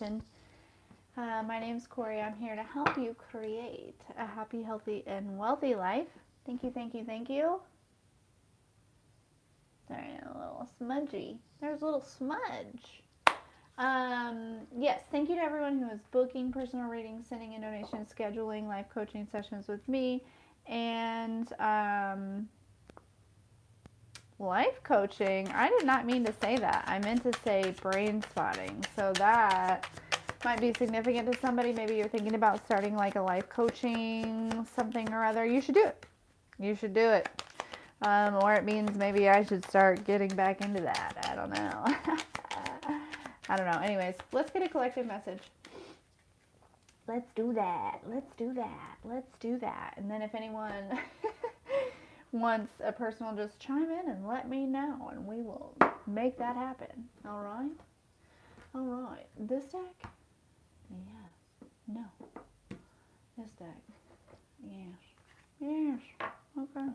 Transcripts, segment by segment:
Nation. My name's Corie. I'm here to help you create a happy, healthy, and wealthy life. Thank you, thank you, thank you. Sorry, a little smudgy. There's a little smudge. Yes, thank you to everyone who is booking personal readings, sending in donations, scheduling life coaching sessions with me, and life coaching. I did not mean to say that. I meant to say brain spotting. So that might be significant to somebody. Maybe you're thinking about starting like a life coaching something or other. You should do it. You should do it. Or it means maybe I should start getting back into that. I don't know. I don't know. Anyways, let's get a collective message. Let's do that. Let's do that. Let's do that. And then if anyone wants a personal, just chime in and let me know, and we will make that happen. All right? All right. This deck? Yes. No. This deck? Yes. Yes. Okay.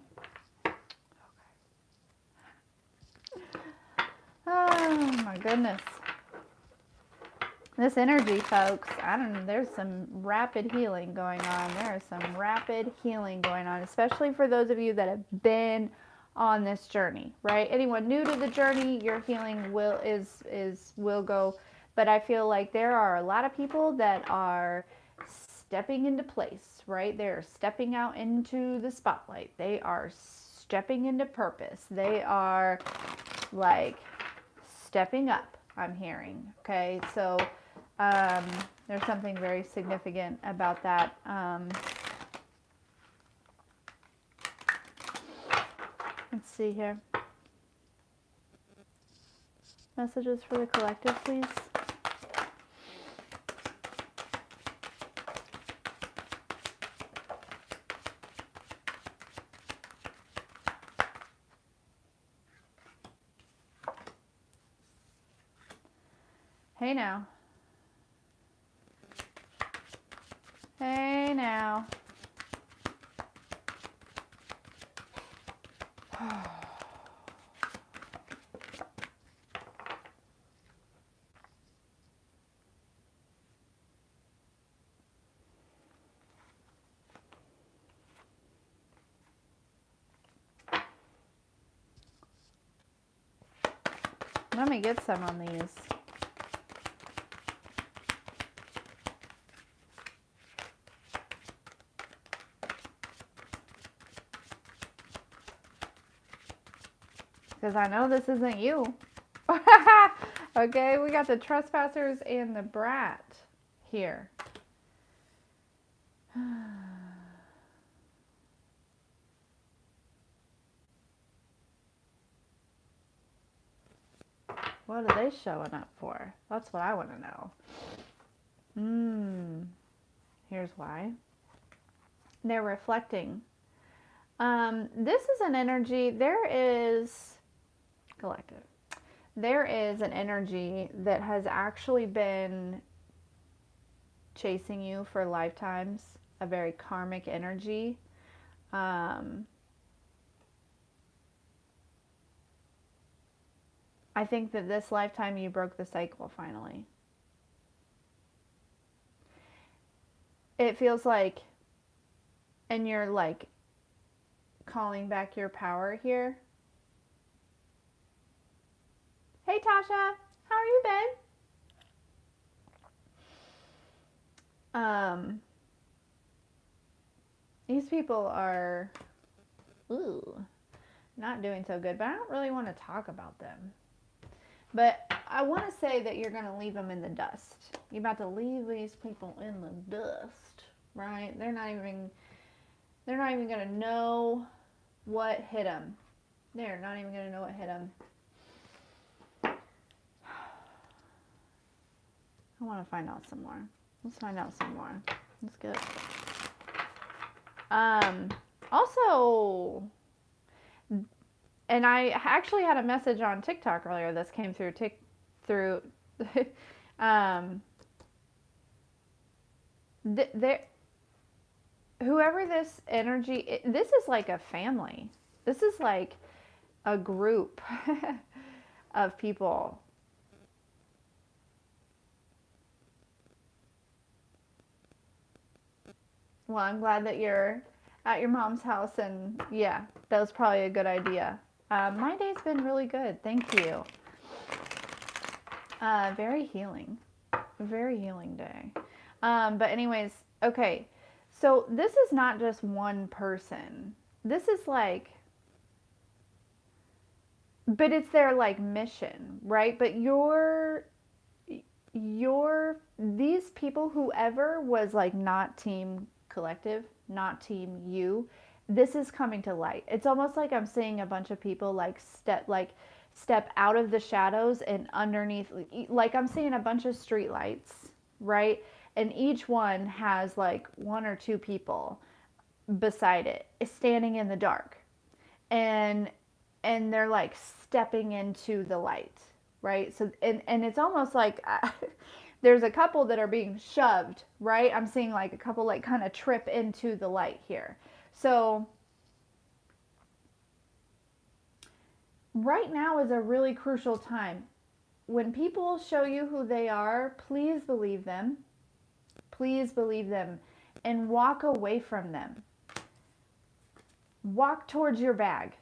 Oh my goodness. This energy, folks, I don't know, there's some rapid healing going on. There is some rapid healing going on, especially for those of you that have been on this journey, right? Anyone new to the journey, your healing will go, but I feel like there are a lot of people that are stepping into place, right? They're stepping out into the spotlight. They are stepping into purpose. They are like stepping up, I'm hearing. Okay, so there's something very significant about that. Let's see here. Messages for the collective, please. Hey now. Hey now. Let me get some on these. Because I know this isn't you. Okay, we got the trespassers and the brat here. What are they showing up for? That's what I want to know. Here's why. They're reflecting. This is an energy. There is collective. There is an energy that has actually been chasing you for lifetimes, a very karmic energy. I think that this lifetime you broke the cycle finally. It feels like, and you're like calling back your power here. Hey Tasha, how are you, babe? These people are not doing so good, but I don't really want to talk about them. But I want to say that you're going to leave them in the dust. You're about to leave these people in the dust, right? They're not even going to know what hit them. They're not even going to know what hit them. I want to find out some more. Let's find out some more. That's good. Also, and I actually had a message on TikTok earlier. This came through whoever this energy, this is like a family. This is like a group of people. Well, I'm glad that you're at your mom's house, and yeah, that was probably a good idea. My day's been really good. Thank you. Very healing. Very healing day. But anyways, okay. So this is not just one person. This is like, but it's their like mission, right? But these people, whoever was like not team collective, not team you, this is coming to light. It's almost like I'm seeing a bunch of people step out of the shadows and underneath, like I'm seeing a bunch of street lights, right? And each one has like one or two people beside it standing in the dark, and they're like stepping into the light, right? So and it's almost like there's a couple that are being shoved, right? I'm seeing like a couple like kind of trip into the light here. So right now is a really crucial time. When people show you who they are, please believe them. Please believe them and walk away from them. Walk towards your bag.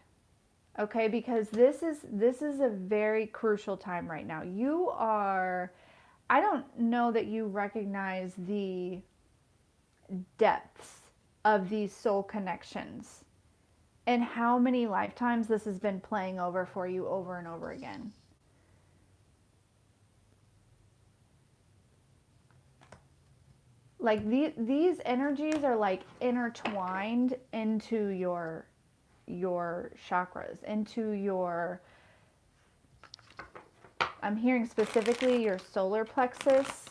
Okay, because this is a very crucial time right now. You are, I don't know that you recognize the depths of these soul connections and how many lifetimes this has been playing over for you over and over again. Like these energies are like intertwined into your chakras, into your, I'm hearing specifically your solar plexus.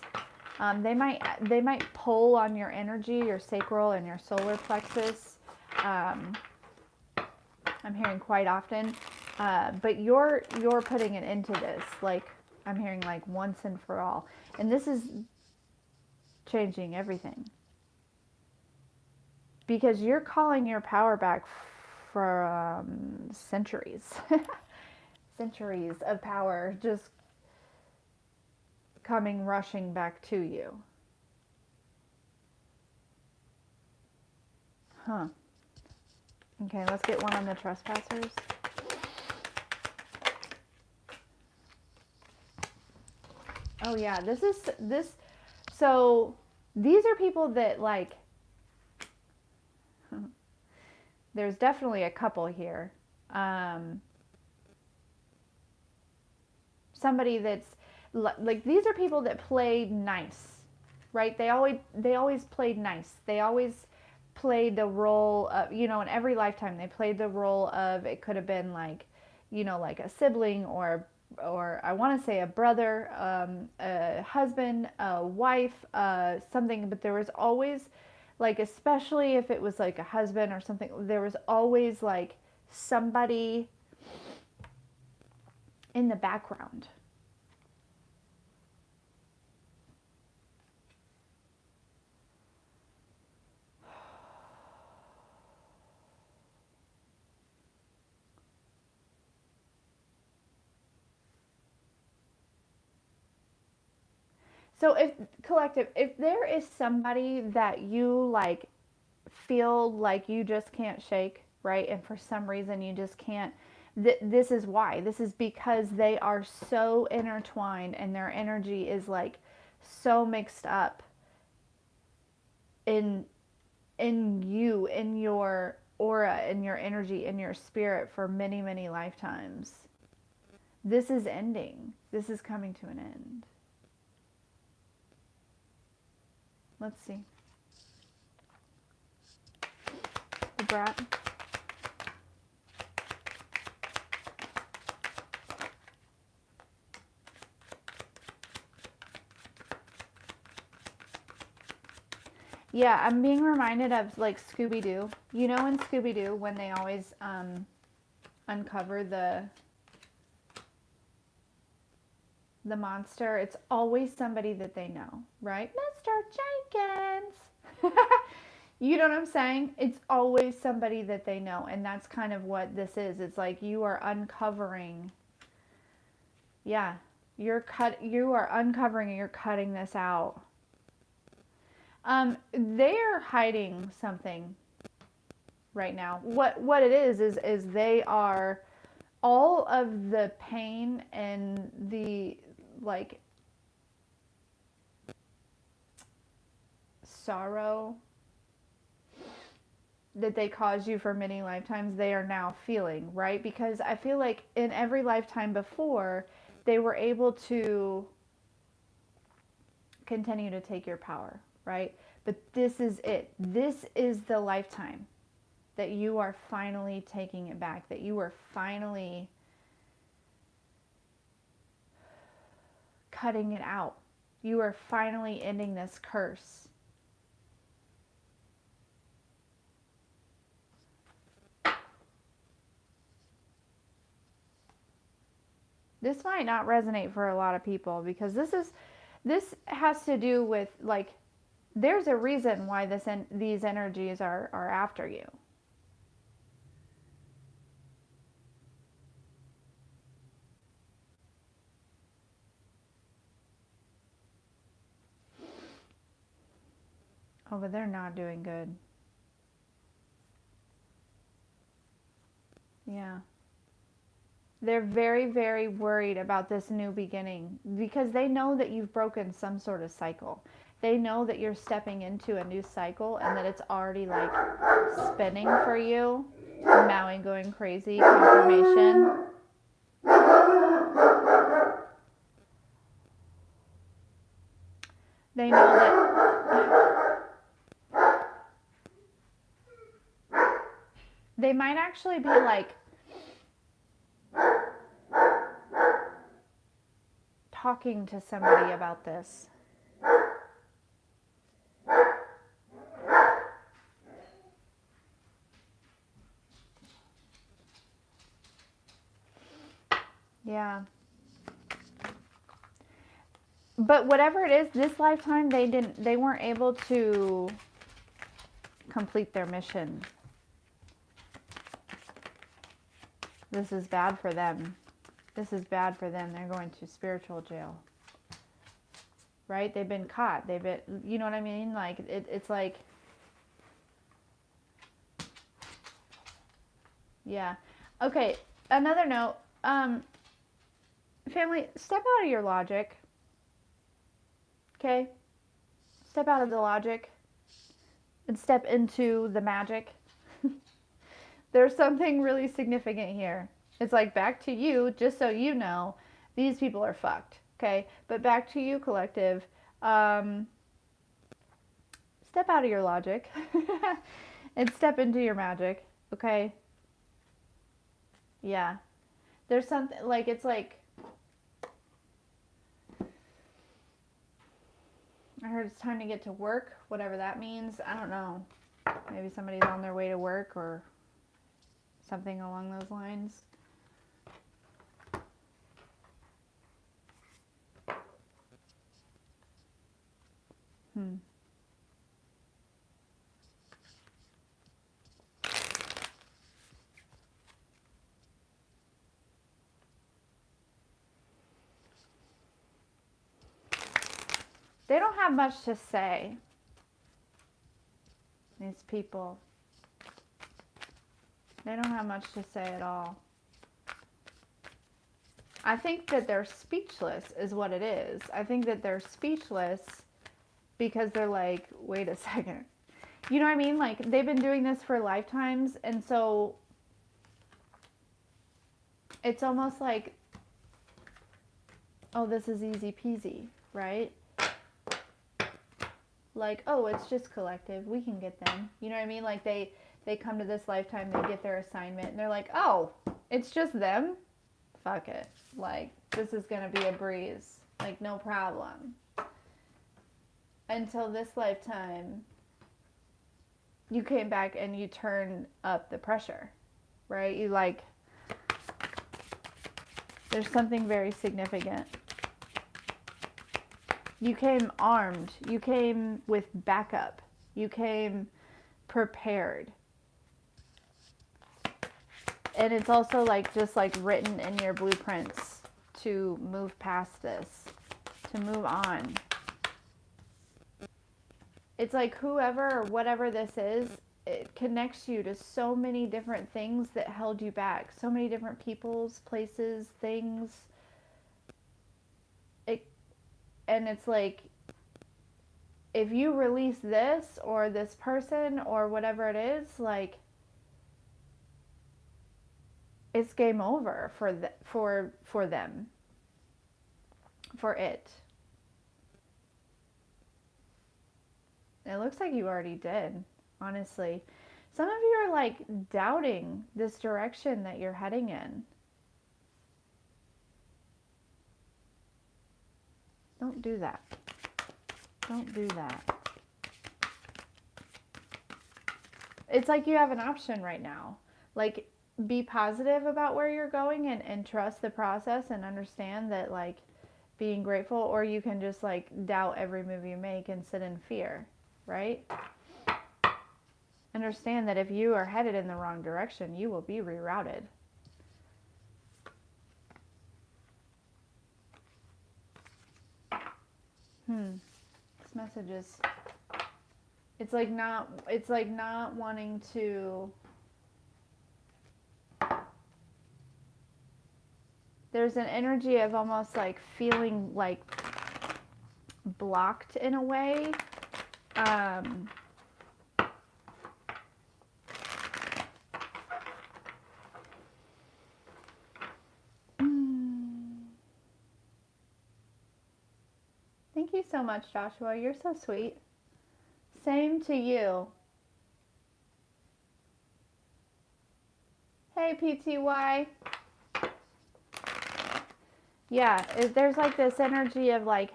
They might pull on your energy, your sacral and your solar plexus. I'm hearing quite often, but you're putting it into this. Like I'm hearing like once and for all, and this is changing everything because you're calling your power back from centuries, centuries of power just coming rushing back to you. Huh. Okay, let's get one on the trespassers. Oh yeah, this. So these are people that like. There's definitely a couple here. Somebody that's like, these are people that played nice, right? They always played nice. They always played the role of, in every lifetime they played the role of, it could have been like, like a sibling, or I want to say a brother, a husband, a wife, something. But there was always, like, especially if it was like a husband or something, there was always like somebody in the background. So if collective, if there is somebody that you like feel like you just can't shake, right? And for some reason you just can't, this is why. This is because they are so intertwined and their energy is like so mixed up in you, in your aura, in your energy, in your spirit for many, many lifetimes. This is ending. This is coming to an end. Let's see. The brat. Yeah, I'm being reminded of like Scooby-Doo. You know in Scooby-Doo when they always uncover the monster, it's always somebody that they know, right? Mr. Jenkins. You know what I'm saying? It's always somebody that they know, and that's kind of what this is. It's like you are uncovering. Yeah, you are uncovering and you're cutting this out. They are hiding something right now. What it is they are, all of the pain and the like sorrow that they caused you for many lifetimes, they are now feeling, right? Because I feel like in every lifetime before, they were able to continue to take your power, right? But this is it. This is the lifetime that you are finally taking it back, that you are finally cutting it out. You are finally ending this curse. This might not resonate for a lot of people because this has to do with, like, there's a reason why these energies are after you. Oh, but they're not doing good. Yeah. They're very, very worried about this new beginning because they know that you've broken some sort of cycle. They know that you're stepping into a new cycle and that it's already like spinning for you. Maui going crazy, confirmation. They know that they might actually be like talking to somebody about this. Yeah. But whatever it is, this lifetime they weren't able to complete their mission. This is bad for them. This is bad for them. They're going to spiritual jail. Right? They've been caught. They've been, you know what I mean? Like, it's like, yeah. Okay, another note. Family, step out of your logic. Okay? Step out of the logic and step into the magic. There's something really significant here. It's like, back to you, just so you know, these people are fucked. Okay? But back to you, collective. Step out of your logic and step into your magic. Okay? Yeah. There's something, like, it's like, I heard it's time to get to work, whatever that means. I don't know. Maybe somebody's on their way to work or something along those lines. They don't have much to say, these people. They don't have much to say at all. I think that they're speechless is what it is. I think that they're speechless because they're like, wait a second. You know what I mean? Like, they've been doing this for lifetimes, and so it's almost like, oh, this is easy peasy, right? Like, oh, it's just collective. We can get them. You know what I mean? Like, they come to this lifetime, they get their assignment, and they're like, oh, it's just them? Fuck it. Like, this is going to be a breeze. Like, no problem. Until this lifetime, you came back and you turned up the pressure, right? You, like, there's something very significant. You came armed. You came with backup. You came prepared. And it's also like just like written in your blueprints to move past this, to move on. it's like whoever or whatever this is, it connects you to so many different things that held you back, so many different peoples, places, things. It, and it's like, if you release this or this person or whatever it is, like, it's game over for them, for it. It looks like you already did, honestly. Some of you are like doubting this direction that you're heading in. Don't do that. Don't do that. It's like you have an option right now. Like, be positive about where you're going and trust the process and understand that, like, being grateful, or you can just like doubt every move you make and sit in fear, right? Understand that if you are headed in the wrong direction, you will be rerouted. This message is, it's like not wanting to, there's an energy of almost like feeling like blocked in a way. Thank you so much, Joshua. You're so sweet. Same to you. Hey, PTY. Yeah, there's like this energy of like,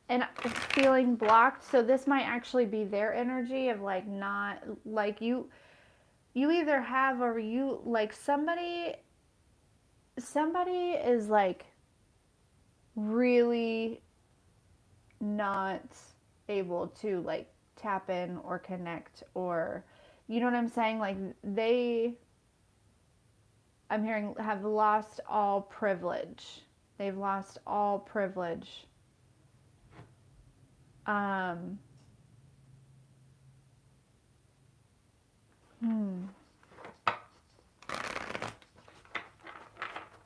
and feeling blocked. So this might actually be their energy of like, not like you either have, or you like somebody is like really not able to like tap in or connect, or you know what I'm saying, like I'm hearing have lost all privilege. They've lost all privilege.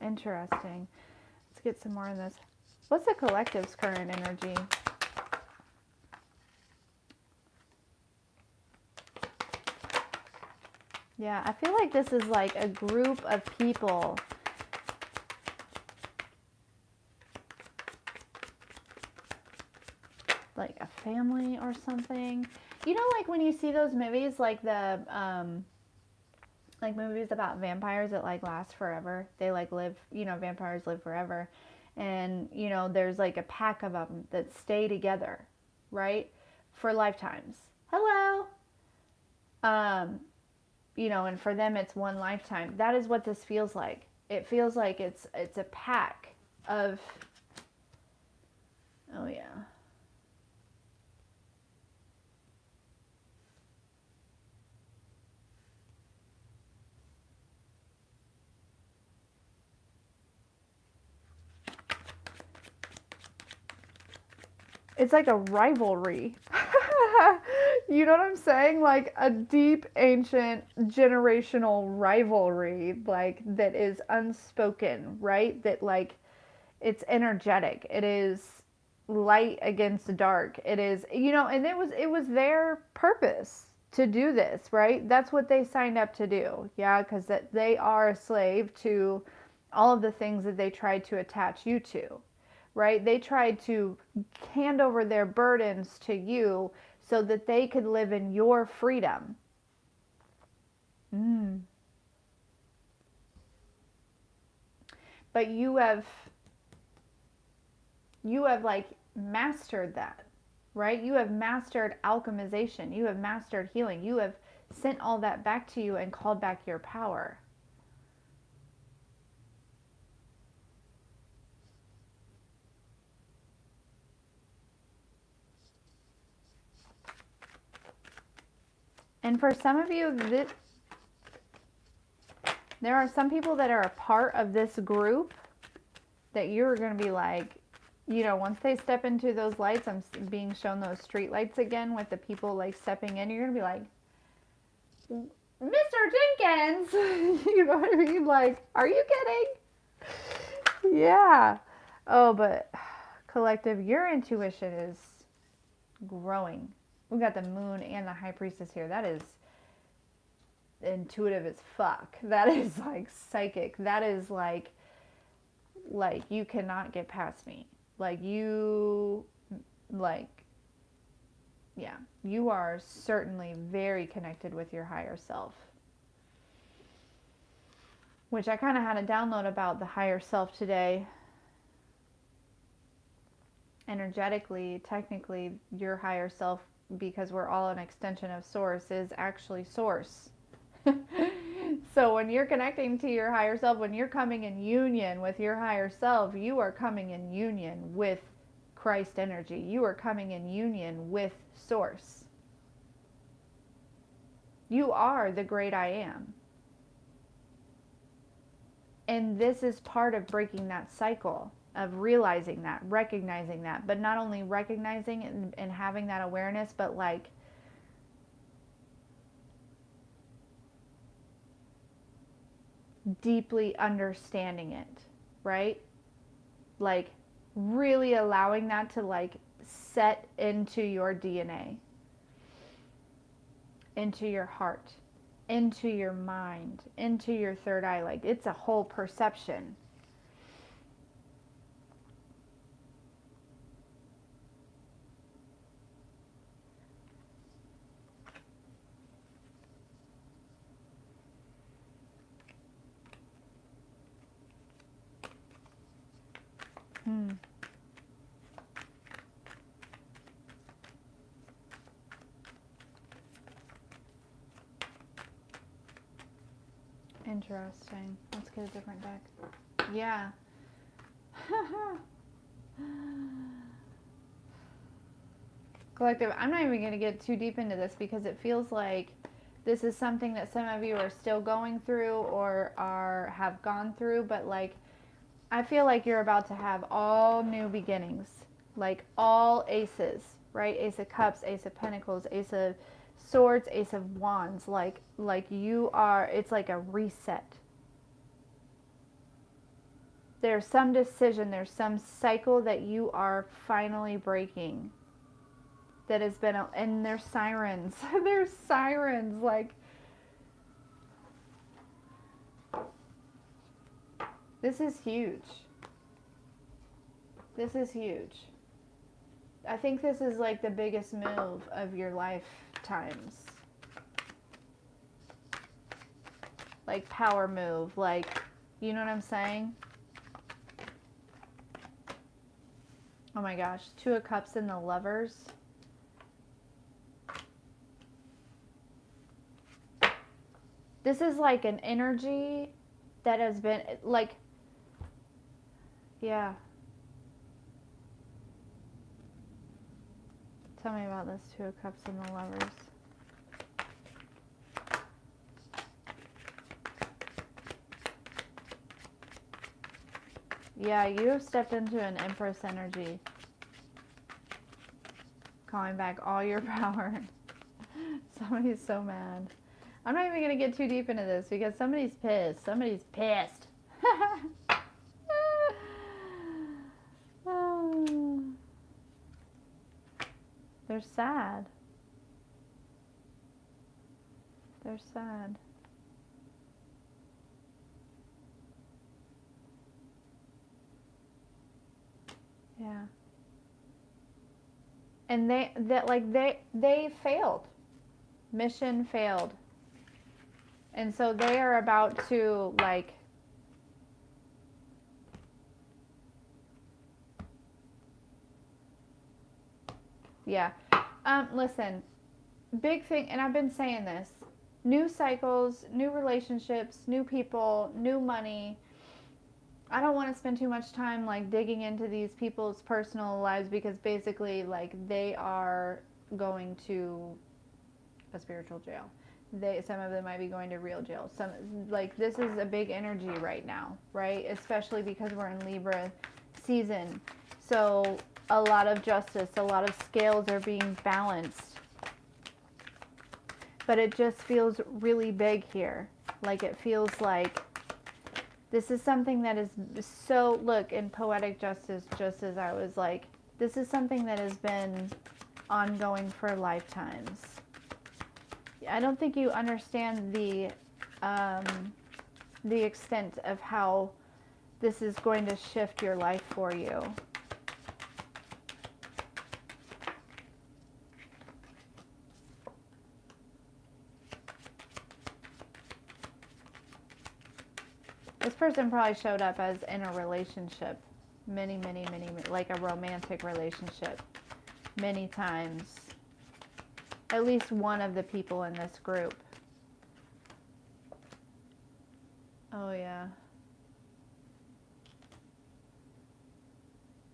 Interesting. Let's get some more in this. What's the collective's current energy? Yeah, I feel like this is like a group of people. Like a family or something. You know, like when you see those movies, like the like movies about vampires that like last forever. They like live, you know, vampires live forever. And, you know, there's like a pack of them that stay together, right? For lifetimes. Hello. You know, and for them it's one lifetime. That is what this feels like. It feels like it's a pack of, oh yeah. It's like a rivalry. You know what I'm saying? Like a deep, ancient, generational rivalry, like that is unspoken, right? That like it's energetic. It is light against dark. It is, you know, and it was their purpose to do this, right? That's what they signed up to do. Yeah, because that they are a slave to all of the things that they tried to attach you to, right? They tried to hand over their burdens to you so that they could live in your freedom. But you have like mastered that, right? You have mastered alchemization. You have mastered healing. You have sent all that back to you and called back your power. And for some of you, there are some people that are a part of this group that you're going to be like, once they step into those lights, I'm being shown those street lights again with the people like stepping in. You're gonna be like, Mr. Jenkins, you know what I mean? Like, are you kidding? Yeah. Oh, but collective, your intuition is growing. We got the moon and the high priestess here. That is intuitive as fuck. That is like psychic. That is like you cannot get past me. Like you, like, yeah, you are certainly very connected with your higher self. Which I kind of had a download about the higher self today. Energetically, technically, your higher self, because we're all an extension of source, is actually source. So when you're connecting to your higher self, when you're coming in union with your higher self, you are coming in union with Christ energy. You are coming in union with source. You are the great I am. And this is part of breaking that cycle of realizing that, recognizing that, but not only recognizing and having that awareness, but like deeply understanding it, right? Like really allowing that to like set into your DNA, into your heart, into your mind, into your third eye. Like it's a whole perception. Interesting. Let's get a different deck. Yeah. Collective, I'm not even going to get too deep into this because it feels like this is something that some of you are still going through or have gone through, but like I feel like you're about to have all new beginnings, like all aces, right? Ace of Cups, Ace of Pentacles, Ace of Swords, Ace of Wands, like you are, it's like a reset. There's some decision, there's some cycle that you are finally breaking that has been, and there's sirens. There's sirens, like, this is huge. This is huge. I think this is like the biggest move of your lifetimes. Like power move, like, you know what I'm saying? Oh my gosh, Two of Cups and the Lovers. This is like an energy that has been like, yeah. Tell me about this Two of Cups and the Lovers. Yeah, you have stepped into an Empress energy. Calling back all your power. Somebody's so mad. I'm not even going to get too deep into this because somebody's pissed. Somebody's pissed. They're sad. They're sad. Yeah. And they failed. Mission failed. And so they are about to like yeah. Listen, big thing, and I've been saying this, new cycles, new relationships, new people, new money. I don't want to spend too much time like digging into these people's personal lives because basically like they are going to a spiritual jail. Some of them might be going to real jail. Some, like, this is a big energy right now, right? Especially because we're in Libra season. So a lot of justice, a lot of scales are being balanced. But it just feels really big here. Like it feels like this is something that is so, look, in poetic justice, just as I was like, this is something that has been ongoing for lifetimes. I don't think you understand the extent of how this is going to shift your life for you. This person probably showed up as in a relationship many, like a romantic relationship many times. At least one of the people in this group. Oh, yeah.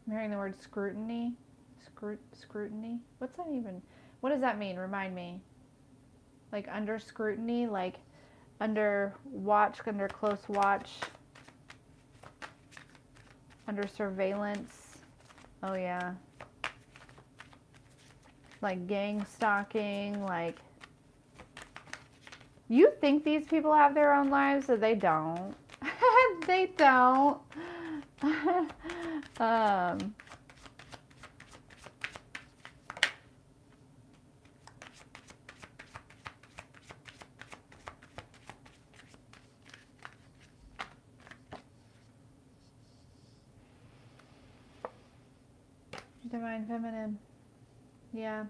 I'm hearing the word scrutiny. Scrutiny? What's that even? What does that mean? Remind me. Like under scrutiny, like under watch, under close watch, under surveillance. Oh, yeah. Like gang stalking, like. You think these people have their own lives, so they don't. They don't. Divine Feminine. Yeah.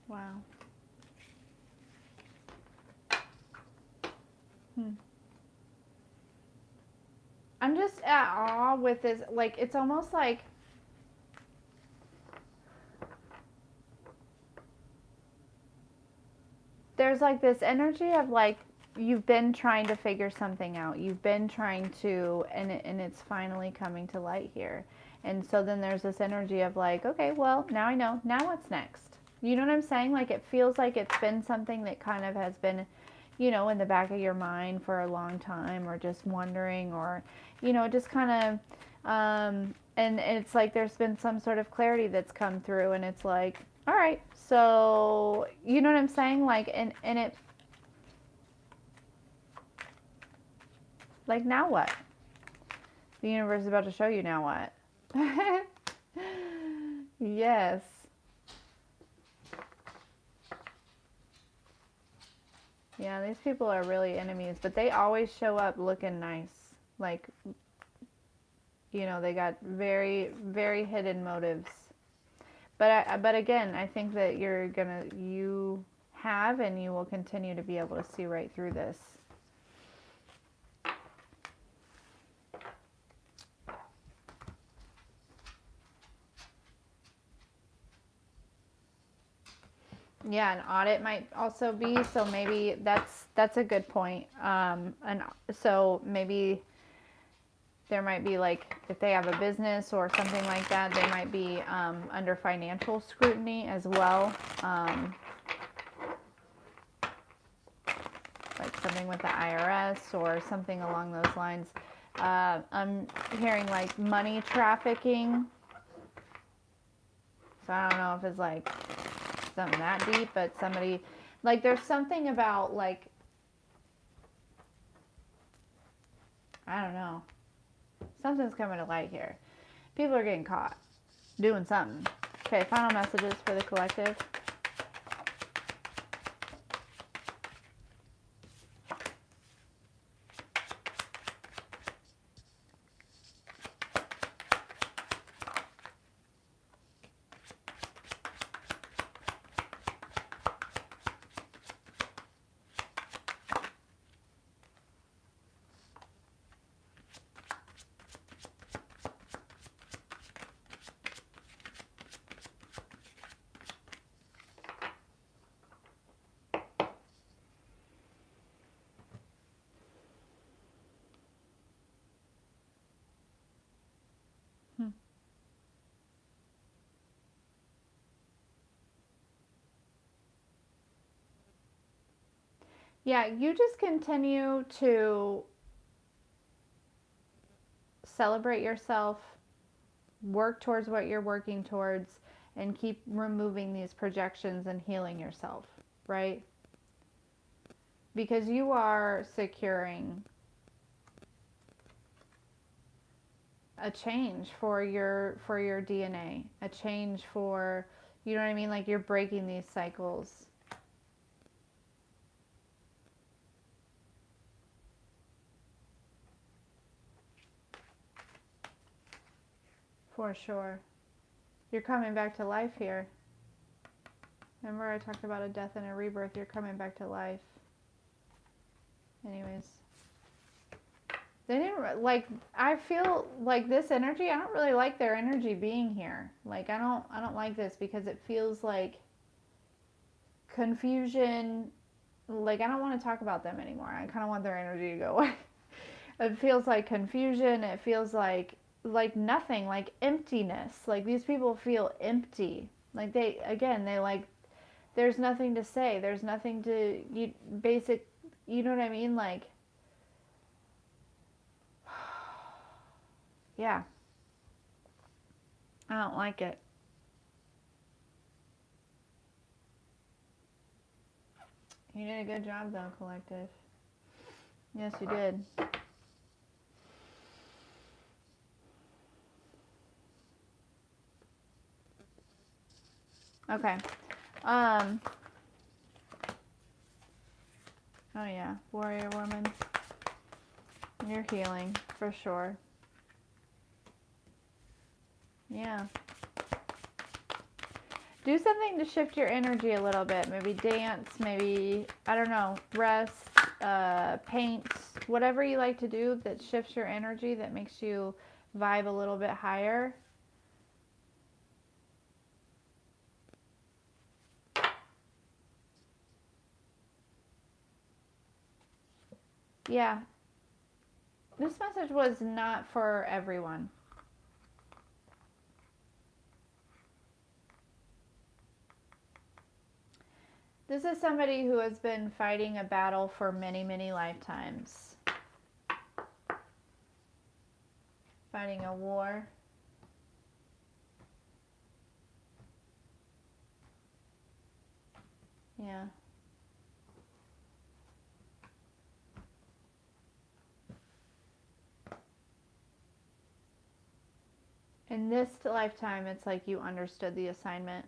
Wow. I'm just at awe with this. Like, it's almost like there's like this energy of like you've been trying to figure something out. You've been trying to, and it's finally coming to light here. And so then there's this energy of like, okay, well, now I know. Now what's next? You know what I'm saying? Like it feels like it's been something that kind of has been, you know, in the back of your mind for a long time, or just wondering, or, you know, just kind of, and it's like there's been some sort of clarity that's come through, and it's like, all right, so you know what I'm saying? Like, and it, like, now what? The universe is about to show you now what. Yes. Yeah, these people are really enemies, but they always show up looking nice. Like, you know, they got very, very hidden motives. But again, I think that you have and you will continue to be able to see right through this. Yeah, an audit might also be, so maybe that's a good point. And so maybe there might be like, if they have a business or something like that, they might be under financial scrutiny as well. Like something with the IRS or something along those lines. I'm hearing like money trafficking. So I don't know if it's like something that deep, but somebody, like there's something about like, I don't know. Something's coming to light here. People are getting caught doing something. Okay, final messages for the collective. Yeah, you just continue to celebrate yourself, work towards what you're working towards, and keep removing these projections and healing yourself, right? Because you are securing a change for your DNA, a change for, you know what I mean? Like, you're breaking these cycles. For sure. You're coming back to life here. Remember I talked about a death and a rebirth? You're coming back to life. Anyways. They didn't, like, I feel like this energy, I don't really like their energy being here. Like, I don't like this because it feels like confusion. Like, I don't want to talk about them anymore. I kind of want their energy to go away. It feels like confusion. It feels like nothing, like emptiness. Like, these people feel empty. Like, they like, there's nothing to say. There's nothing to, you know what I mean? Like, yeah. I don't like it. You did a good job, though, collective. Yes, you did. Okay. Oh yeah, warrior woman. You're healing, for sure. Yeah. Do something to shift your energy a little bit. Maybe dance, maybe, I don't know, rest, paint, whatever you like to do that shifts your energy, that makes you vibe a little bit higher. Yeah. This message was not for everyone. This is somebody who has been fighting a battle for many, many lifetimes. Fighting a war. Yeah. In this lifetime, it's like you understood the assignment.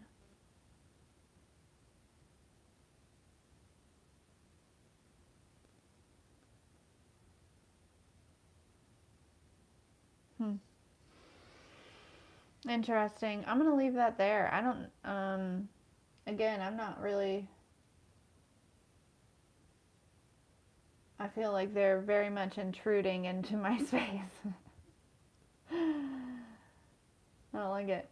Interesting. I'm going to leave that there. I don't, again, I'm not really, I feel like they're very much intruding into my space. I don't like it.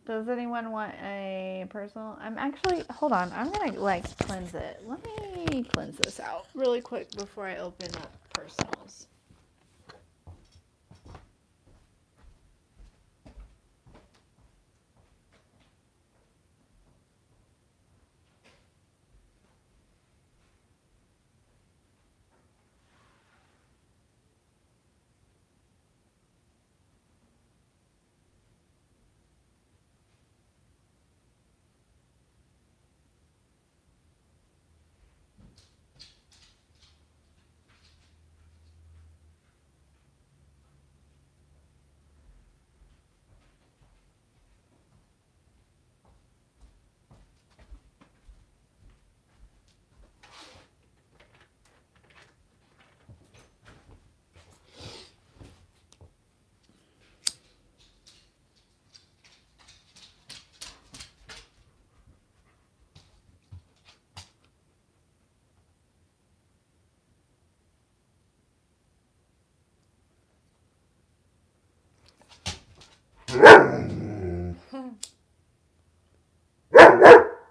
Does anyone want a personal? I'm actually, hold on. I'm going to like cleanse it. Let me cleanse this out really quick before I open up personals.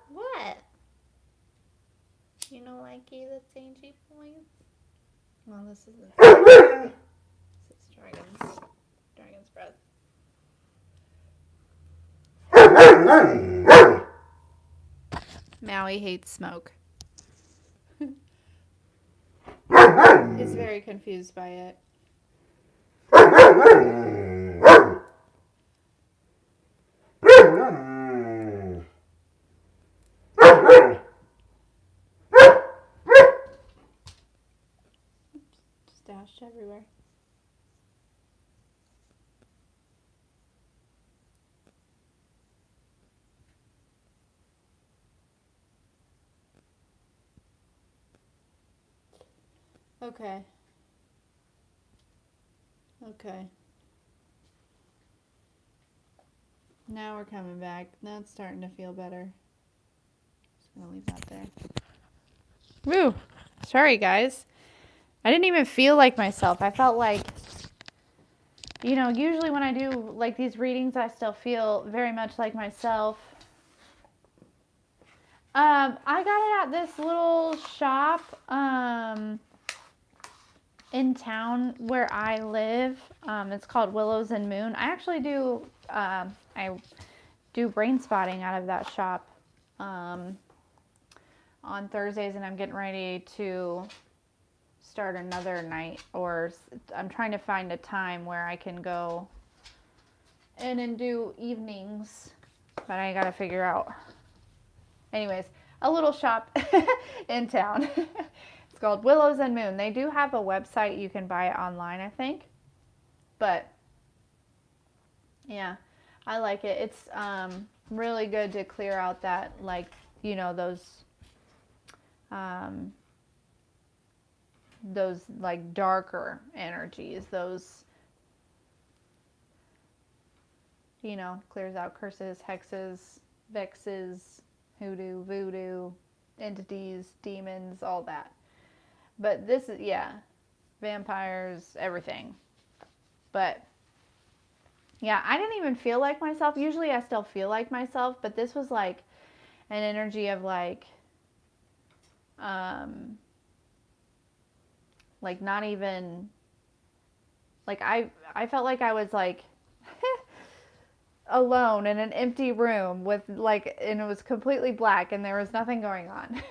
What? You don't like either changey points? Well, this is the this is Dragon's breath. Maui hates smoke. is very confused by it. Just dashed everywhere. Okay. Okay. Now we're coming back. Now it's starting to feel better. Just gonna leave that there. Woo! Sorry, guys. I didn't even feel like myself. I felt like, usually when I do like these readings, I still feel very much like myself. I got it at this little shop in town where I live. It's called Willows and Moon. I actually do I do brain spotting out of that shop on Thursdays, and I'm getting ready to start another night, or I'm trying to find a time where I can go in and do evenings, but I gotta figure out. Anyways, a little shop in town. It's called Willows and Moon. They do have a website. You can buy it online, I think. But yeah, I like it. It's really good to clear out that, like, those like darker energies, those, clears out curses, hexes, vexes, hoodoo, voodoo, entities, demons, all that. But this is, vampires, everything. But yeah, I didn't even feel like myself. Usually I still feel like myself, but this was like an energy of like not even, like I felt like I was like alone in an empty room with like, and it was completely black and there was nothing going on.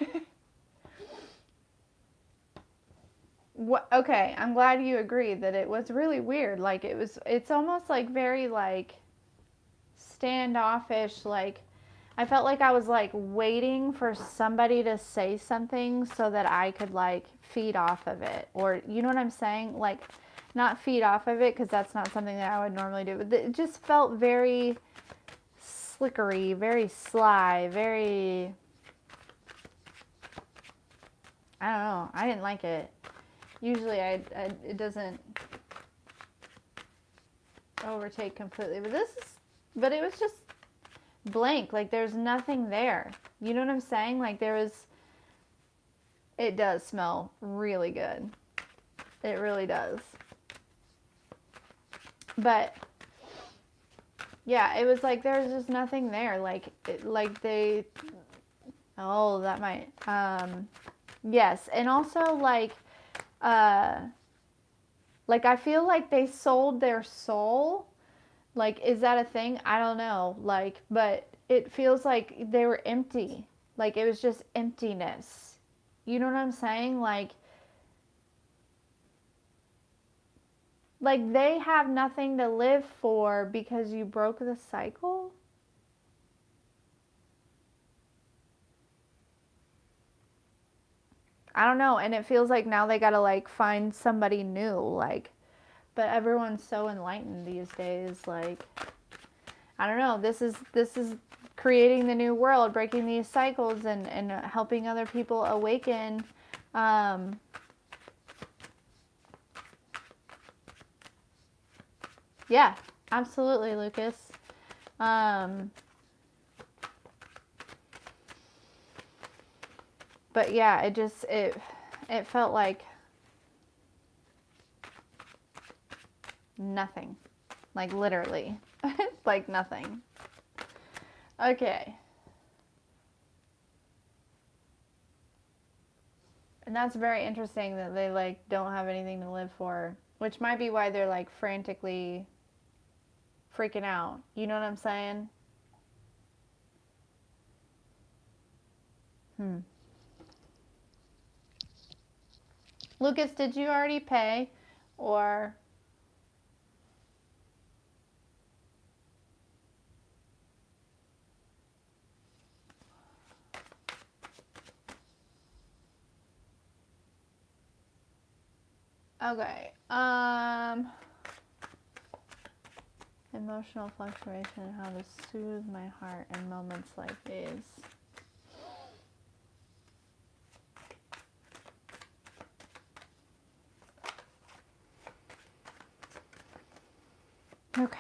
What, okay, I'm glad you agreed that it was really weird. Like it's almost like very like standoffish. Like I felt like I was like waiting for somebody to say something so that I could like feed off of it, or you know what I'm saying? Like not feed off of it, because that's not something that I would normally do. But it just felt very slickery, very sly, very, I don't know. I didn't like it. Usually it doesn't overtake completely, but it was just blank. Like there's nothing there. You know what I'm saying? Like it does smell really good. It really does. But yeah, it was like there was just nothing there. Like that might, yes. And also like I feel like they sold their soul. Like, is that a thing? I don't know. Like, but it feels like they were empty. Like it was just emptiness. You know what I'm saying? Like they have nothing to live for because you broke the cycle. I don't know. And it feels like now they gotta like find somebody new. Like, but everyone's so enlightened these days. Like, I don't know. This is creating the new world, breaking these cycles, and helping other people awaken. Yeah, absolutely, Lucas. But yeah, it felt like nothing. Like literally. Like nothing. Okay. And that's very interesting that they like don't have anything to live for, which might be why they're like frantically freaking out. You know what I'm saying? Lucas, did you already pay or? Okay. Emotional fluctuation, how to soothe my heart in moments like these. Okay.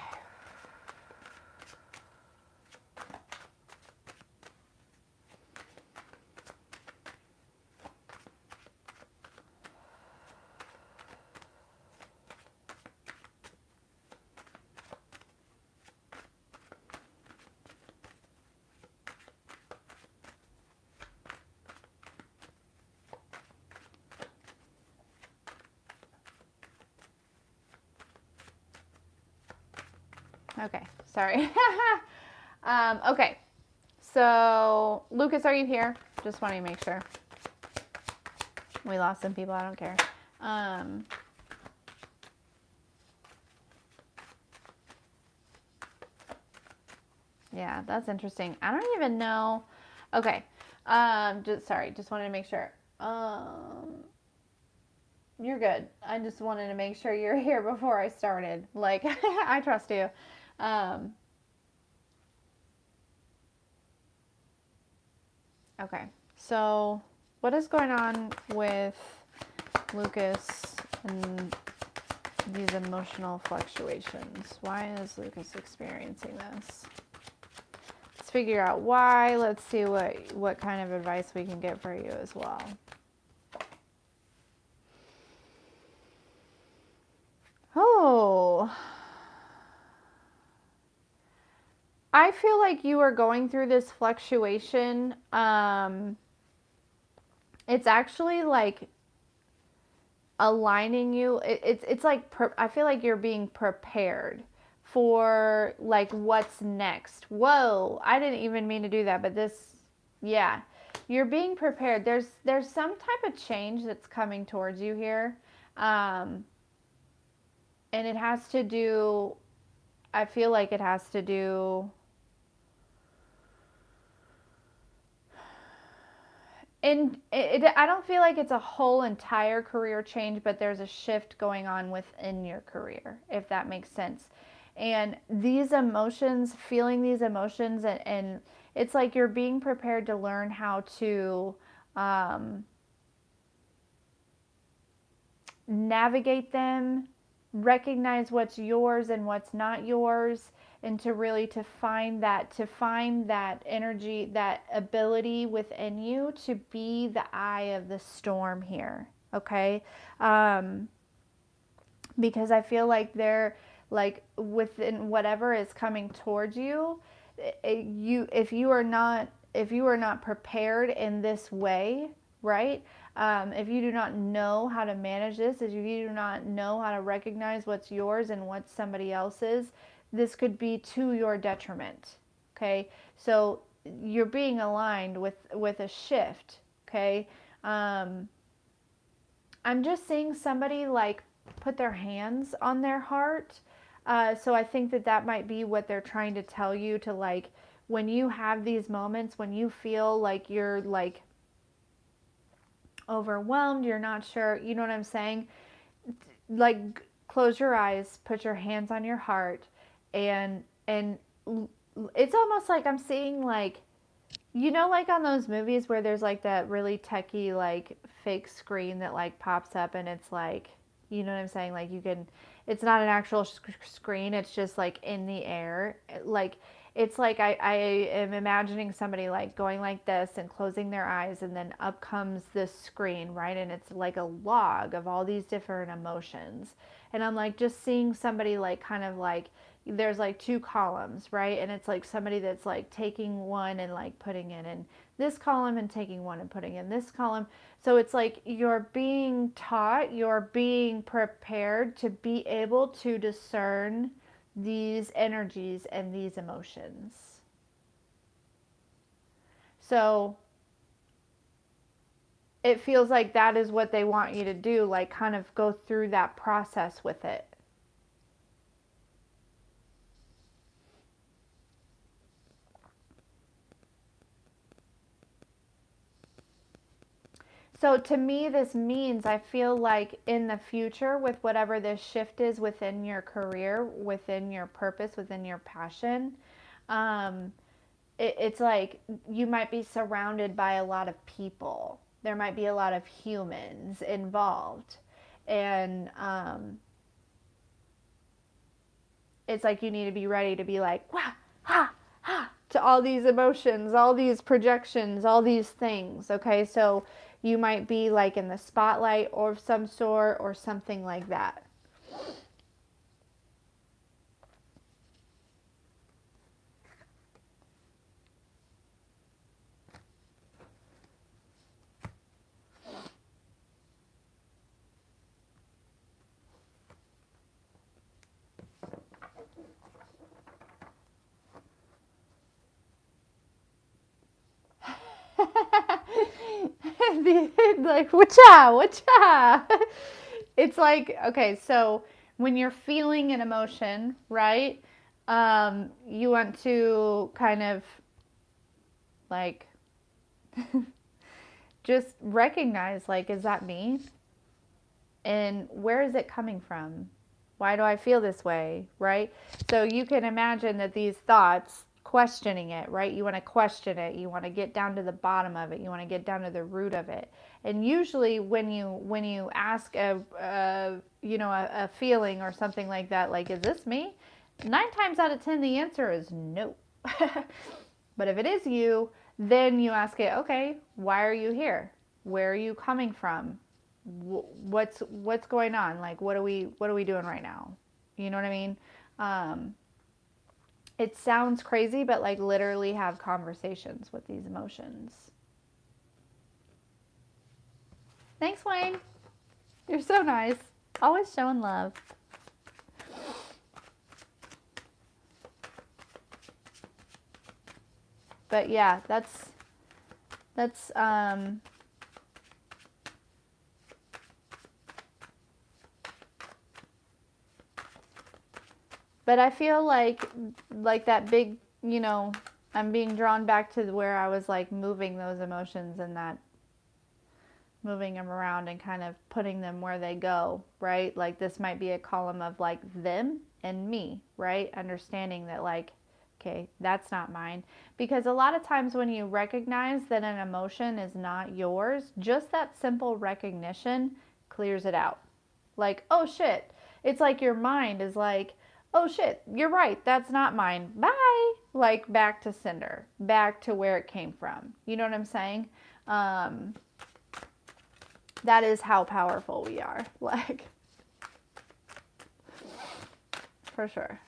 Okay, sorry. Okay, so Lucas, are you here? Just wanting to make sure. We lost some people, I don't care. Yeah, that's interesting. I don't even know. Okay, just wanted to make sure. You're good. I just wanted to make sure you're here before I started. Like, I trust you. Okay, so what is going on with Lucas and these emotional fluctuations? Why is Lucas experiencing this? Let's figure out why. Let's see what kind of advice we can get for you as well. Oh, I feel like you are going through this fluctuation. It's actually like aligning you. It's like I feel like you're being prepared for like what's next. Whoa, I didn't even mean to do that, but this, yeah, you're being prepared. There's some type of change that's coming towards you here, and it has to do. I feel like it has to do. And I don't feel like it's a whole entire career change, but there's a shift going on within your career, if that makes sense. And these emotions, feeling these emotions, and it's like you're being prepared to learn how to navigate them, recognize what's yours and what's not yours, and to find that energy, that ability within you to be the eye of the storm here. Okay, because I feel like they're like within whatever is coming towards you, you if you are not prepared in this way, right? If you do not know how to manage this, if you do not know how to recognize what's yours and what's somebody else's, this could be to your detriment. Okay, so you're being aligned with a shift. Okay, I'm just seeing somebody like put their hands on their heart. So I think that that might be what they're trying to tell you to like when you have these moments, when you feel like you're like overwhelmed, you're not sure, you know what I'm saying? Like close your eyes, put your hands on your heart, and it's almost like I'm seeing like you know, like on those movies where there's like that really techie, like fake screen that like pops up and it's like, you know what I'm saying? Like you can, it's not an actual screen, it's just like in the air. Like, it's like I am imagining somebody like going like this and closing their eyes, and then up comes this screen, right? And it's like a log of all these different emotions. And I'm like just seeing somebody like kind of like, there's like two columns, right? And it's like somebody that's like taking one and like putting it in this column and taking one and putting in this column. So it's like you're being taught, you're being prepared to be able to discern these energies and these emotions. So it feels like that is what they want you to do, like kind of go through that process with it. So to me, this means I feel like in the future, with whatever this shift is within your career, within your purpose, within your passion, um, it's like you might be surrounded by a lot of people. There might be a lot of humans involved. And it's like you need to be ready to be like, wah, ha, ha, to all these emotions, all these projections, all these things. Okay, so you might be like in the spotlight or some sort or something like that. Like, whatcha, whatcha. It's like, okay, so when you're feeling an emotion, right? You want to kind of like just recognize, like, is that me? And where is it coming from? Why do I feel this way, right? So you can imagine that these thoughts, questioning it, right? You want to question it. You want to get down to the bottom of it. You want to get down to the root of it. And usually when you ask a feeling or something like that, like, is this me? 9 times out of 10 the answer is no. But if it is you, then you ask it, okay, why are you here? Where are you coming from? What's going on? Like, what are we doing right now? You know what I mean? Um, it sounds crazy, but like literally have conversations with these emotions. Thanks, Wayne. You're so nice. Always showing love. But yeah, that's but I feel like that big, I'm being drawn back to where I was like moving those emotions and that moving them around and kind of putting them where they go, right? Like this might be a column of like them and me, right? Understanding that like, okay, that's not mine. Because a lot of times when you recognize that an emotion is not yours, just that simple recognition clears it out. Like, oh shit. It's like your mind is like, oh shit, you're right, that's not mine. Bye. Like back to cinder, back to where it came from. You know what I'm saying? Um, that is how powerful we are. Like, for sure.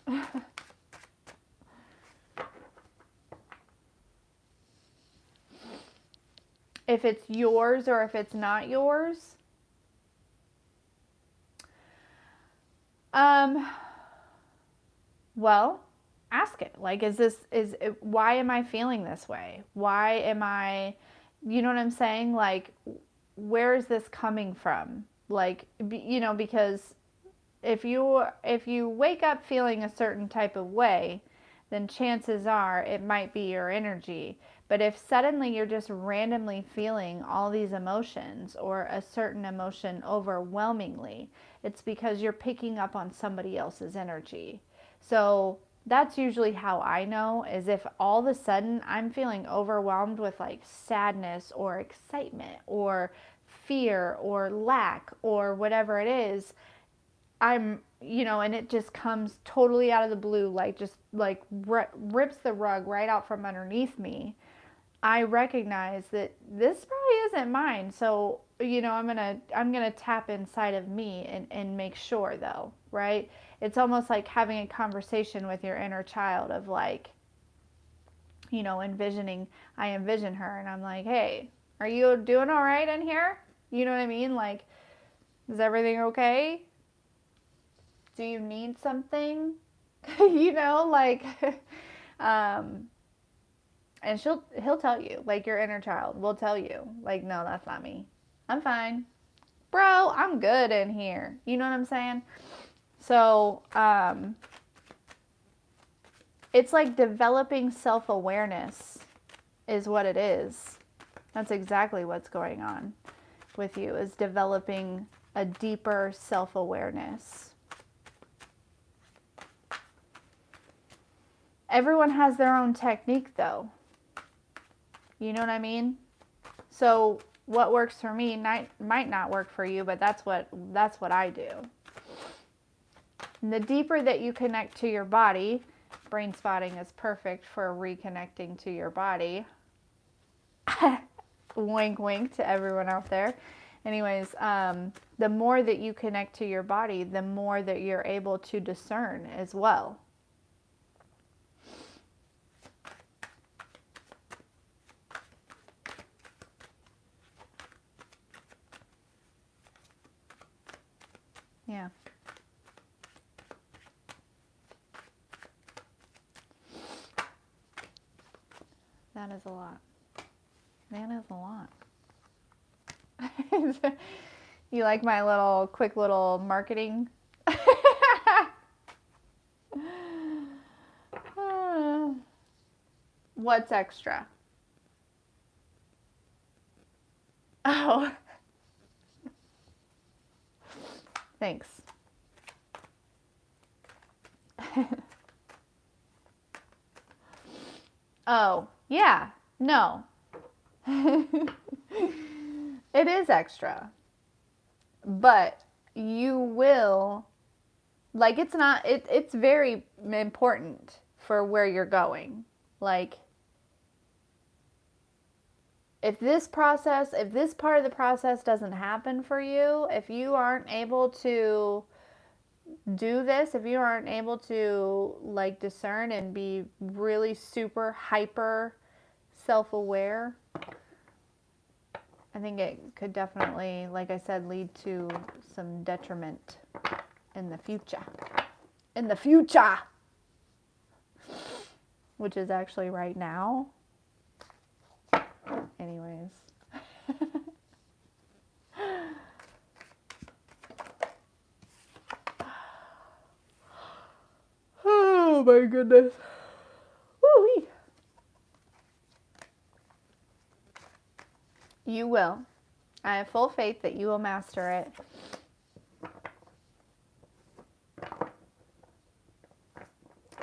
If it's yours or if it's not yours, well, ask it. Like, why am I feeling this way? Why am I, you know what I'm saying? Like, where is this coming from? Like, because if you wake up feeling a certain type of way, then chances are it might be your energy. But if suddenly you're just randomly feeling all these emotions or a certain emotion overwhelmingly, it's because you're picking up on somebody else's energy. So that's usually how I know, is if all of a sudden I'm feeling overwhelmed with like sadness or excitement or fear or lack or whatever it is, and it just comes totally out of the blue, like just like rips the rug right out from underneath me. I recognize that this probably isn't mine. So, I'm gonna tap inside of me and make sure though, right? It's almost like having a conversation with your inner child of like, envisioning, I envision her and I'm like, hey, are you doing all right in here? You know what I mean? Like, is everything okay? Do you need something? Like, um, and he'll tell you, like your inner child will tell you, like, no, that's not me. I'm fine. Bro, I'm good in here. You know what I'm saying? So, it's like developing self-awareness is what it is. That's exactly what's going on with you, is developing a deeper self-awareness. Everyone has their own technique though. You know what I mean? So what works for me might not work for you, but that's what I do. And the deeper that you connect to your body, brain spotting is perfect for reconnecting to your body. Wink, wink to everyone out there. Anyways, the more that you connect to your body, the more that you're able to discern as well. Yeah. That is a lot. That is a lot. You like my little quick little marketing? What's extra? Oh. Thanks. Oh, yeah. No. It is extra. But you will, like, it's very important for where you're going. Like, if this part of the process doesn't happen for you, if you aren't able to do this, if you aren't able to like discern and be really super hyper self-aware, I think it could definitely, like I said, lead to some detriment in the future. In the future! Which is actually right now. Anyways. Oh my goodness. Woo-wee. You will. I have full faith that you will master it.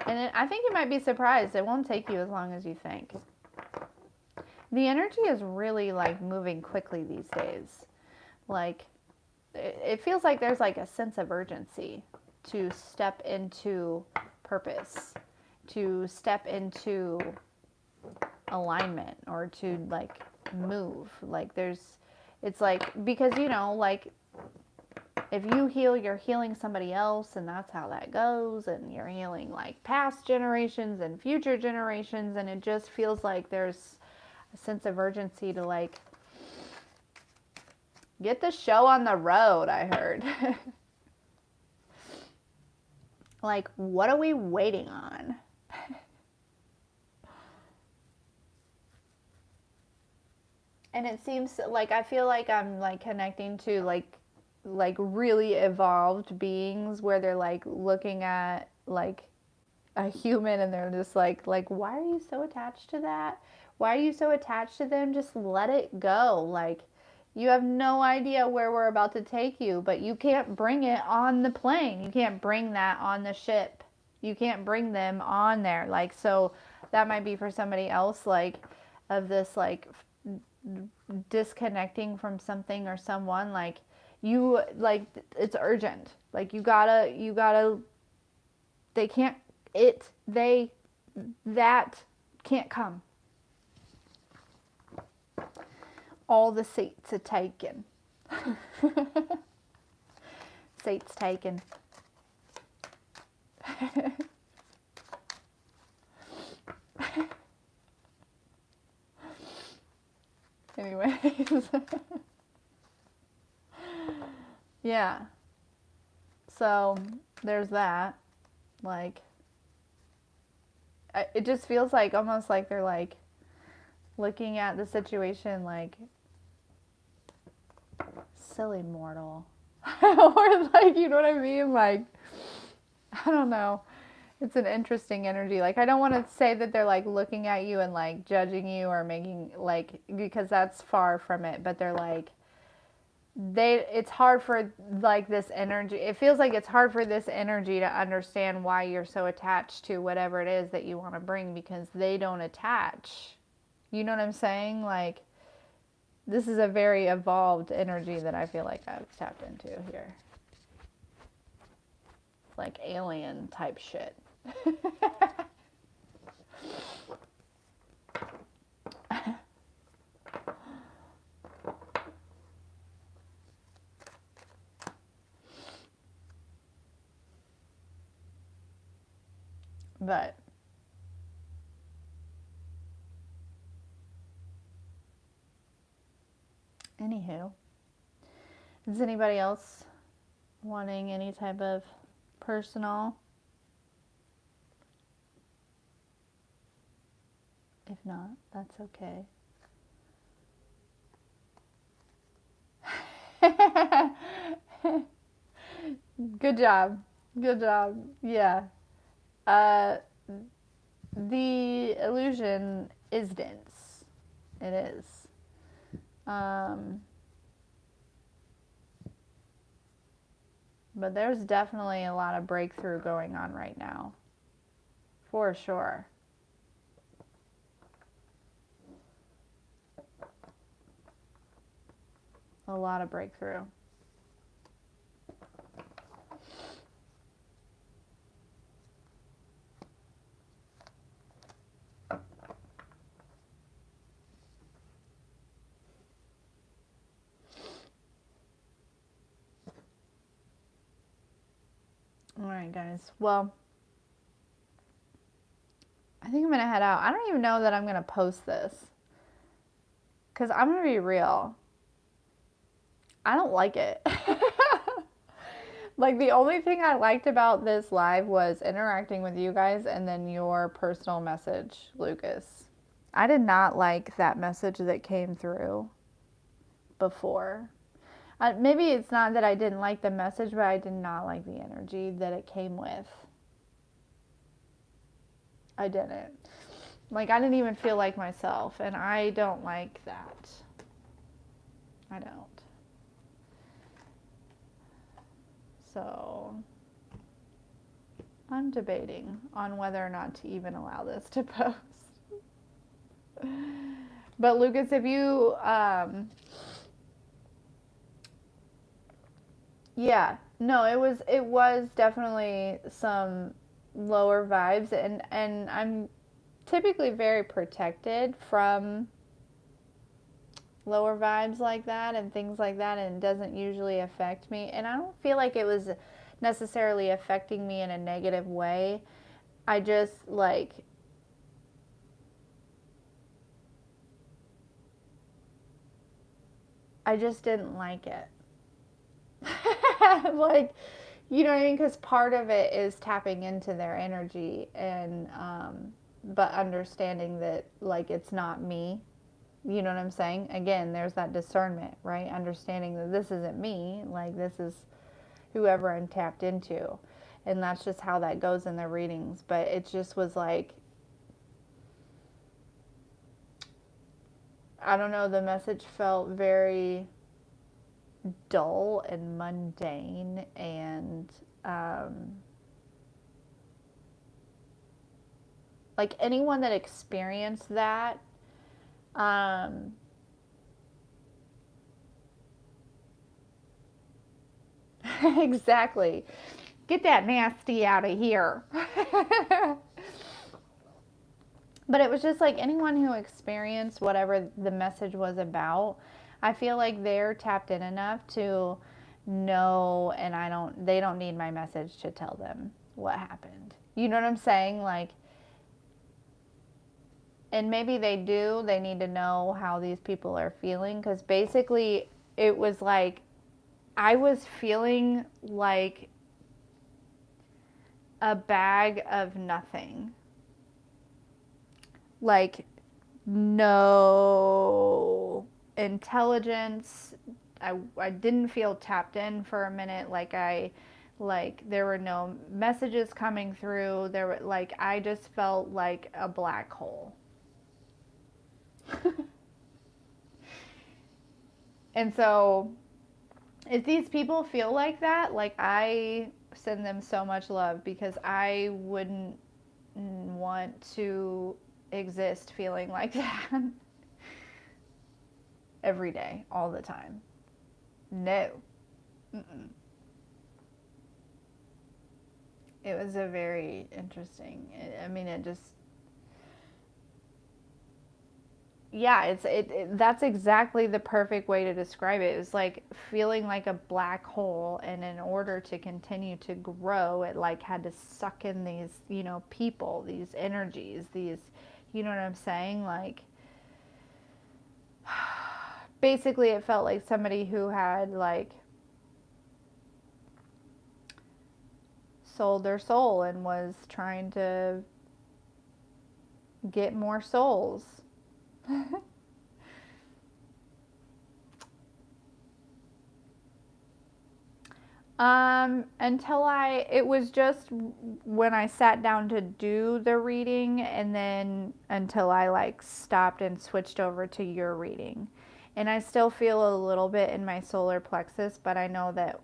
And I think you might be surprised. It won't take you as long as you think. The energy is really like moving quickly these days. Like, it feels like there's like a sense of urgency to step into purpose, to step into alignment, or to like move. Like it's like, because you know, like, if you heal, you're healing somebody else, and that's how that goes, and you're healing like past generations and future generations, and it just feels like there's a sense of urgency to like get the show on the road, I heard. Like, what are we waiting on? And it seems like, I feel like I'm like connecting to like really evolved beings, where they're like looking at like a human, and they're just like, why are you so attached to that? Why are you so attached to them? Just let it go. Like, you have no idea where we're about to take you, but you can't bring it on the plane. You can't bring that on the ship. You can't bring them on there. Like, so that might be for somebody else, like, of this like disconnecting from something or someone. Like, you, like, it's urgent. Like, you gotta, they can't, that can't come. All the seats are taken. Seats taken. Anyways. Yeah. So there's that. Like, it just feels like almost like they're like looking at the situation like, Silly mortal. Or like, you know what I mean? Like, I don't know. It's an interesting energy. Like, I don't want to say that they're like looking at you and like judging you or making like, because that's far from it, but they're like, it's hard for like this energy. It feels like it's hard for this energy to understand why you're so attached to whatever it is that you want to bring, because they don't attach. You know what I'm saying? Like, this is a very evolved energy that I feel like I've tapped into here. Like alien type shit. But anywho, is anybody else wanting any type of personal? If not, that's okay. Good job. Good job. Yeah. Uh, the illusion is dense. It is. But there's definitely a lot of breakthrough going on right now. For sure. A lot of breakthrough. All right, guys. Well, I think I'm going to head out. I don't even know that I'm going to post this, because I'm going to be real. I don't like it. Like, the only thing I liked about this live was interacting with you guys and then your personal message, Lucas. I did not like that message that came through before. Maybe it's not that I didn't like the message, but I did not like the energy that it came with. I didn't. Like, I didn't even feel like myself, and I don't like that. I don't. So, I'm debating on whether or not to even allow this to post. But Lucas, if you, yeah, no, it was definitely some lower vibes, and I'm typically very protected from lower vibes like that and things like that, and it doesn't usually affect me, and I don't feel like it was necessarily affecting me in a negative way. I just like, I just didn't like it. Like, you know what I mean? Because part of it is tapping into their energy, and but understanding that like it's not me. You know what I'm saying? Again, there's that discernment, right? Understanding that this isn't me, like this is whoever I'm tapped into. And that's just how that goes in the readings. But it just was like, I don't know, the message felt very dull and mundane, and like anyone that experienced that, exactly. Get that nasty out of here. But it was just like anyone who experienced whatever the message was about, I feel like they're tapped in enough to know, and they don't need my message to tell them what happened. You know what I'm saying? Like, and maybe they do, they need to know how these people are feeling, because basically it was like I was feeling like a bag of nothing. Like, no intelligence, I didn't feel tapped in for a minute. Like there were no messages coming through. There were like I just felt like a black hole. And so if these people feel like that, like I send them so much love because I wouldn't want to exist feeling like that every day, all the time. No. Mm-mm. It was a very interesting, I mean, it just, yeah, that's exactly the perfect way to describe it. It was like feeling like a black hole, and in order to continue to grow, it like had to suck in these, people, these energies, these, you know what I'm saying? Like, basically, it felt like somebody who had like sold their soul and was trying to get more souls. It was just when I sat down to do the reading, and then until I like stopped and switched over to your reading. And I still feel a little bit in my solar plexus, but I know that,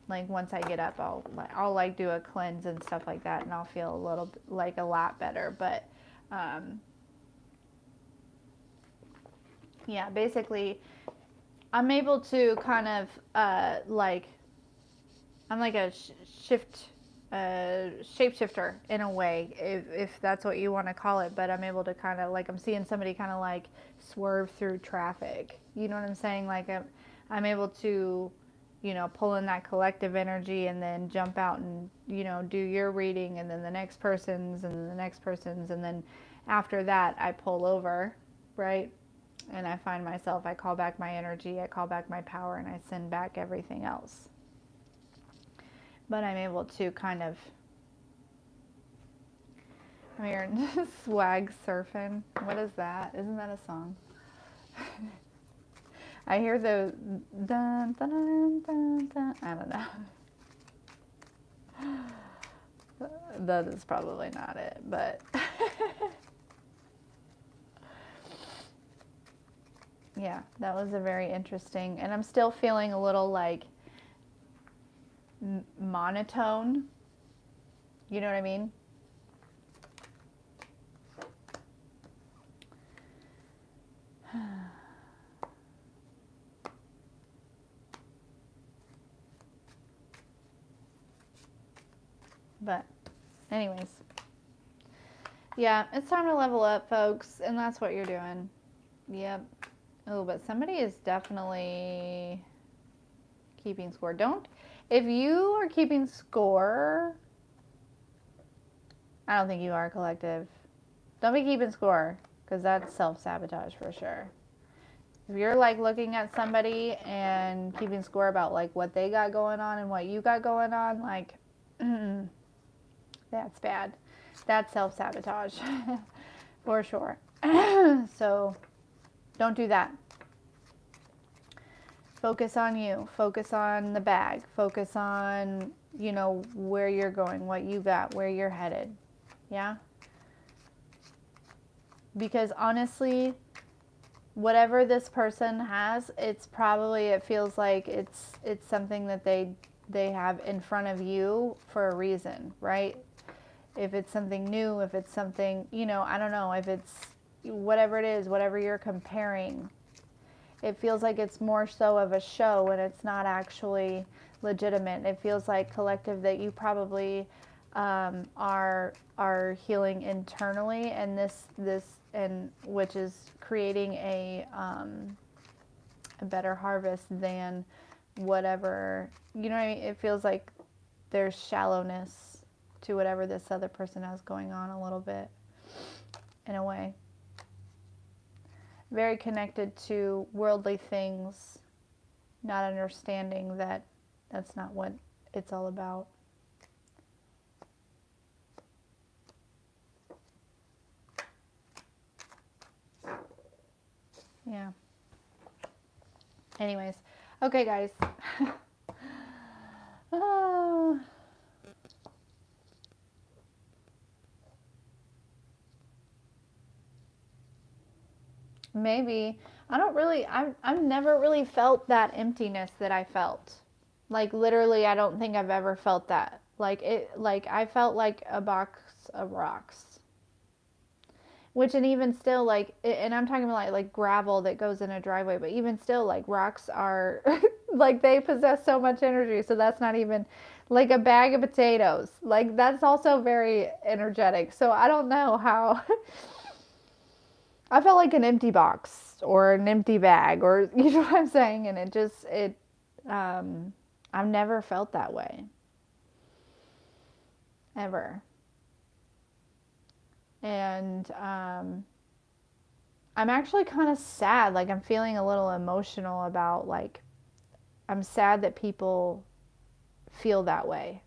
like once I get up, I'll like do a cleanse and stuff like that, and I'll feel a little, like a lot better. But, yeah, basically, I'm able to kind of, like, I'm like a shapeshifter in a way, if that's what you want to call it. But I'm able to kind of like, I'm seeing somebody kind of like swerve through traffic. You know what I'm saying? Like I'm able to, pull in that collective energy and then jump out and, do your reading, and then the next person's, and then the next person's, and then after that I pull over, right? And I find myself, I call back my energy, I call back my power, and I send back everything else. But I'm able to kind of, I'm here swag surfing. What is that? Isn't that a song? I hear the dun, dun, dun, dun, dun. I don't know. That is probably not it, but yeah, that was a very interesting, and I'm still feeling a little like monotone. You know what I mean? But anyways, yeah, it's time to level up, folks, and that's what you're doing. Yep. Oh, but somebody is definitely keeping score. If you are keeping score, I don't think you are, collective. Don't be keeping score, because that's self-sabotage for sure. If you're like looking at somebody and keeping score about like what they got going on and what you got going on, like, that's bad. That's self-sabotage for sure. So don't do that. Focus on you. Focus on the bag. Focus on, where you're going, what you got, where you're headed. Yeah? Because honestly, whatever this person has, it feels like it's something that they have in front of you for a reason, right? If it's something new, if it's something, I don't know, if it's whatever it is, whatever you're comparing, it feels like it's more so of a show and it's not actually legitimate. It feels like, collective, that you probably are healing internally, and this and which is creating a better harvest than whatever, you know what I mean? It feels like there's shallowness to whatever this other person has going on, a little bit, in a way. Very connected to worldly things, not understanding that that's not what it's all about. Yeah. Anyways, Okay, guys. Oh. Maybe. I've never really felt that emptiness that I felt. Like literally I don't think I've ever felt that. Like I felt like a box of rocks. Which, and even still, like, and I'm talking about like gravel that goes in a driveway, but even still, like rocks are like they possess so much energy. So that's not even like a bag of potatoes. Like that's also very energetic. So I don't know how. I felt like an empty box or an empty bag, or you know what I'm saying, and um, I've never felt that way ever, and I'm actually kind of sad. Like I'm feeling a little emotional about like I'm sad that people feel that way.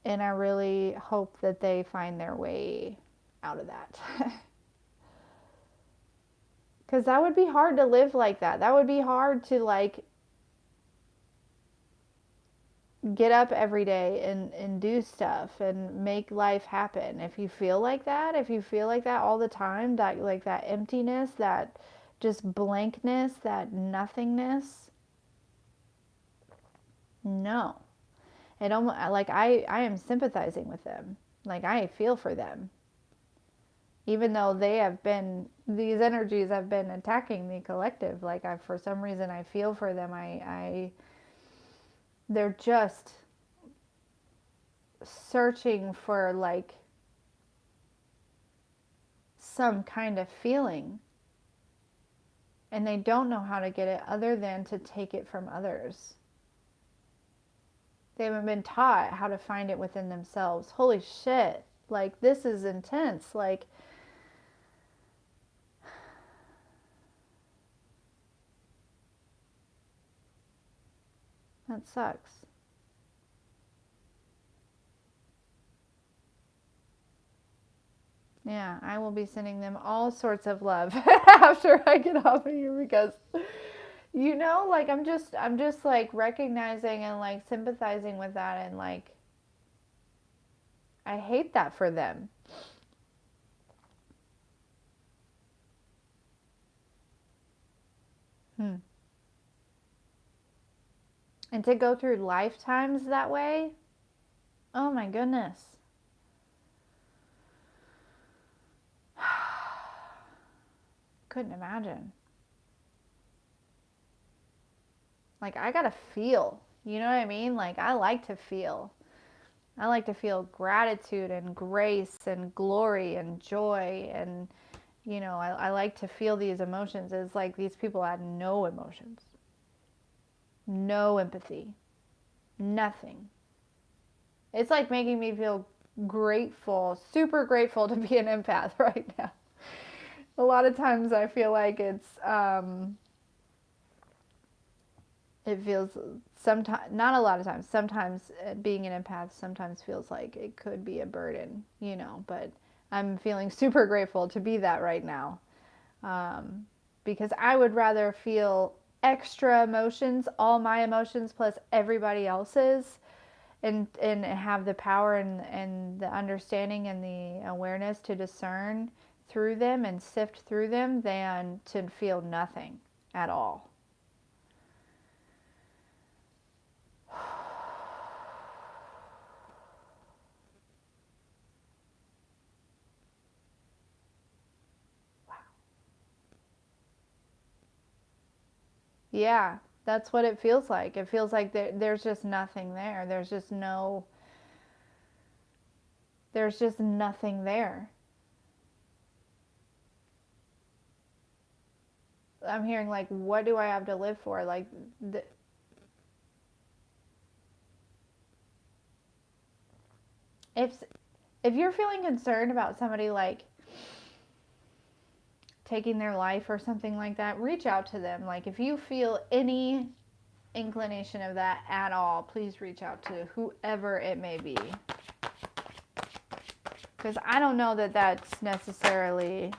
And I really hope that they find their way out of that. Cuz that would be hard to live like that. That would be hard to like get up every day and do stuff and make life happen. If you feel like that, if you feel like that all the time, that like that emptiness, that just blankness, that nothingness, no. It almost like I am sympathizing with them. Like I feel for them. Even though they have been these energies have been attacking the collective, like I for some reason I feel for them. I they're just searching for like some kind of feeling and they don't know how to get it other than to take it from others. They haven't been taught how to find it within themselves. Holy shit. Like this is intense. Like that sucks. Yeah, I will be sending them all sorts of love after I get off of here because you know, like I'm just like recognizing and like sympathizing with that and like I hate that for them. Hmm. And to go through lifetimes that way? Oh my goodness. Couldn't imagine. Like I gotta feel. You know what I mean? Like I like to feel. I like to feel gratitude and grace and glory and joy and you know, I like to feel these emotions. It's like these people had no emotions, no empathy, nothing. It's like making me feel grateful, super grateful to be an empath right now. A lot of times I feel like it feels sometimes, not a lot of times, sometimes being an empath sometimes feels like it could be a burden, you know, but I'm feeling super grateful to be that right now. Um, because I would rather feel extra emotions, all my emotions plus everybody else's, and have the power and the understanding and the awareness to discern through them and sift through them than to feel nothing at all. Yeah, that's what it feels like. It feels like there's just nothing there. There's just nothing there. I'm hearing like, what do I have to live for? Like, if if you're feeling concerned about somebody like taking their life or something like that, reach out to them. Like, if you feel any inclination of that at all, please reach out to whoever it may be. Because I don't know that that's necessarily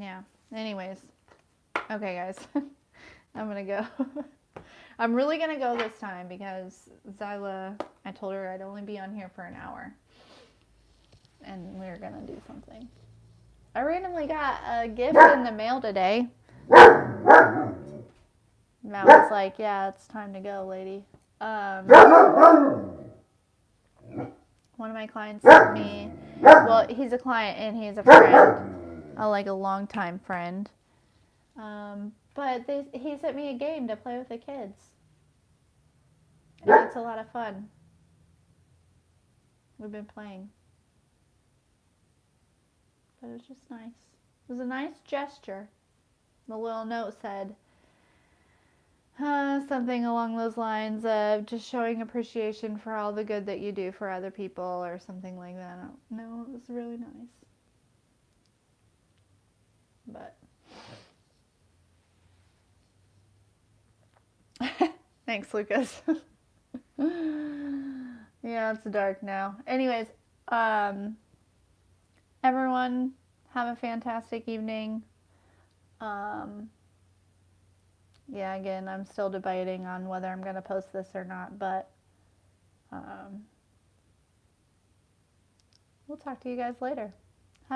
Yeah. Anyways. Okay, guys. I'm gonna go. I'm really gonna go this time because Zyla, I told her I'd only be on here for an hour. And we were gonna do something. I randomly got a gift in the mail today. Matt was like, yeah, it's time to go, lady. One of my clients sent me, well, he's a client and he's a friend, like a longtime friend. But he sent me a game to play with the kids. And it's a lot of fun. We've been playing. But it was just nice. It was a nice gesture. The little note said something along those lines of just showing appreciation for all the good that you do for other people or something like that. No, it was really nice. But thanks, Lucas. Yeah, it's dark now. Anyways, everyone have a fantastic evening. Yeah, again, I'm still debating on whether I'm going to post this or not, but we'll talk to you guys later.